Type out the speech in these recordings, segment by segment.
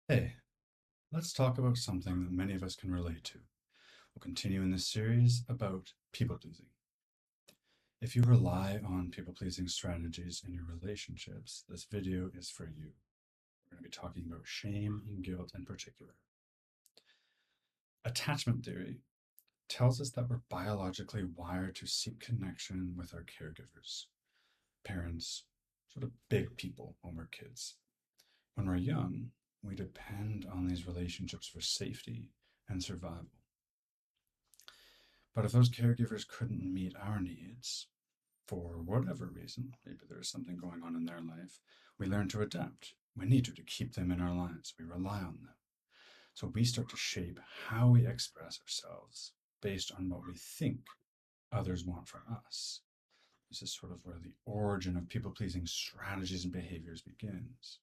Hey, let's talk about something that many of us can relate to. We'll continue in this series about people pleasing. If you rely on people pleasing strategies in your relationships, this video is for you. We're going to be talking about shame and guilt in particular. Attachment theory tells us that we're biologically wired to seek connection with our caregivers, parents, sort of big people when we're kids. When we're young, we depend on these relationships for safety and survival. But if those caregivers couldn't meet our needs for whatever reason, maybe there's something going on in their life, we learn to adapt. We need to keep them in our lives. We rely on them. So we start to shape how we express ourselves based on what we think others want from us. This is sort of where the origin of people pleasing strategies and behaviors begins.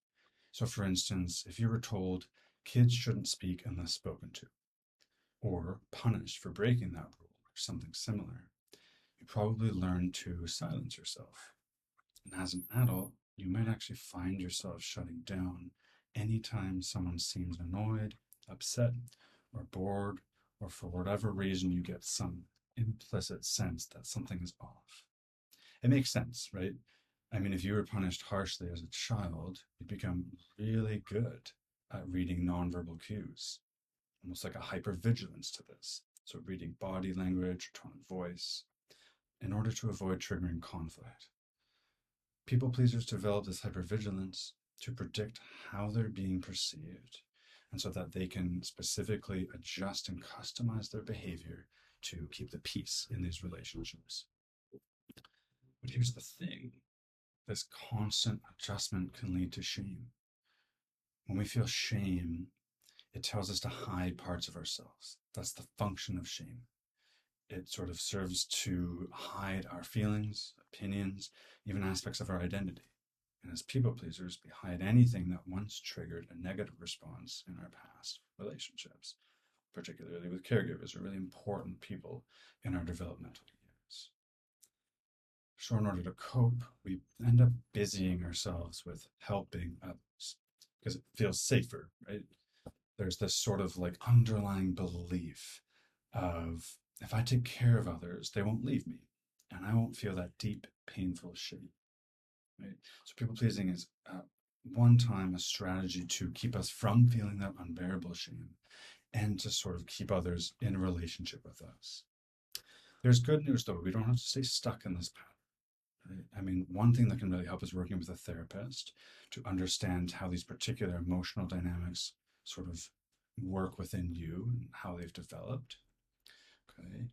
So, for instance, if you were told kids shouldn't speak unless spoken to, or punished for breaking that rule, or something similar, you probably learn to silence yourself. And as an adult, you might actually find yourself shutting down anytime someone seems annoyed, upset, or bored, or for whatever reason you get some implicit sense that something is off. It makes sense, right? I mean, if you were punished harshly as a child, you'd become really good at reading nonverbal cues, almost like a hypervigilance to this. So, reading body language, tone of voice, in order to avoid triggering conflict. People pleasers develop this hypervigilance to predict how they're being perceived, and so that they can specifically adjust and customize their behavior to keep the peace in these relationships. But here's the thing, this constant adjustment can lead to shame. When we feel shame, it tells us to hide parts of ourselves. That's the function of shame. It sort of serves to hide our feelings, opinions, even aspects of our identity. And as people pleasers, we hide anything that once triggered a negative response in our past relationships, particularly with caregivers or really important people in our developmental years. So, in order to cope, we end up busying ourselves with helping others because it feels safer, right? There's this sort of like underlying belief of if I take care of others, they won't leave me and I won't feel that deep, painful shame. Right? So people pleasing is one time a strategy to keep us from feeling that unbearable shame and to sort of keep others in a relationship with us. There's good news though, we don't have to stay stuck in this pattern. Right? I mean, one thing that can really help is working with a therapist to understand how these particular emotional dynamics sort of work within you and how they've developed. Okay.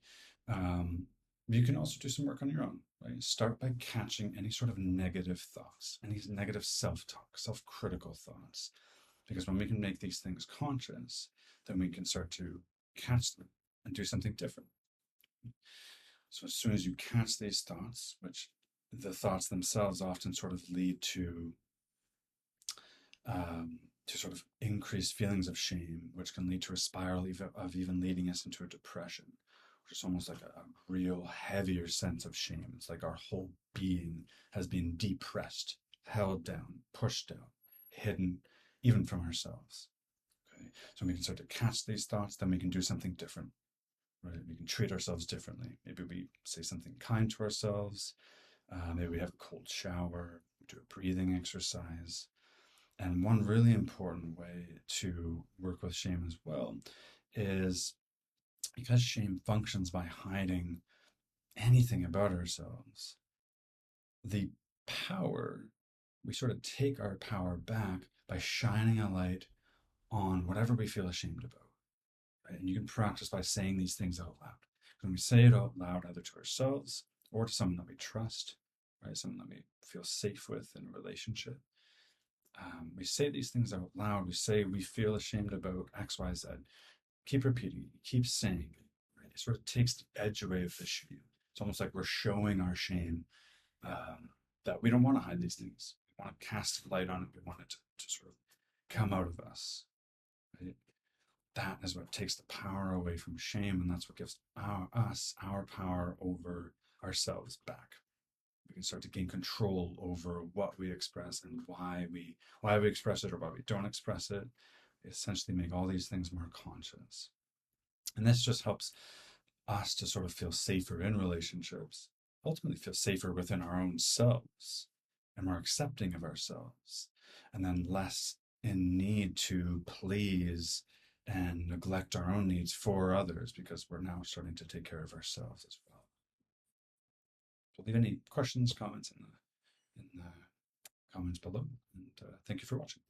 Um, you can also do some work on your own, right? Start by catching any sort of negative thoughts, any negative self talk, self critical thoughts. Because when we can make these things conscious, then we can start to catch them and do something different. So as soon as you catch these thoughts, which the thoughts themselves often sort of lead to sort of increased feelings of shame, which can lead to a spiral of even leading us into a depression, which is almost like a real heavier sense of shame. It's like our whole being has been depressed, held down, pushed down, hidden, even from ourselves. Okay, so we can start to catch these thoughts, then we can do something different. Right? We can treat ourselves differently. Maybe we say something kind to ourselves. Maybe we have a cold shower, do a breathing exercise. And one really important way to work with shame as well is because shame functions by hiding anything about ourselves, the power, we sort of take our power back by shining a light on whatever we feel ashamed about. Right? And you can practice by saying these things out loud. When we say it out loud, either to ourselves or to someone that we trust, right? Someone that we feel safe with in a relationship, we say these things out loud. We say we feel ashamed about X, Y, Z. Keep repeating it. Keep saying it. Right? It sort of takes the edge away of the shame. It's almost like we're showing our shame that we don't want to hide these things. We want to cast light on it. We want it to sort of come out of us. Right? That is what takes the power away from shame, and that's what gives us our power over ourselves back. We can start to gain control over what we express and why we express it or why we don't express it. essentially make all these things more conscious. And this just helps us to sort of feel safer in relationships, ultimately feel safer within our own selves and more accepting of ourselves, and then less in need to please and neglect our own needs for others because we're now starting to take care of ourselves as well. So leave any questions, comments in the comments below, and thank you for watching.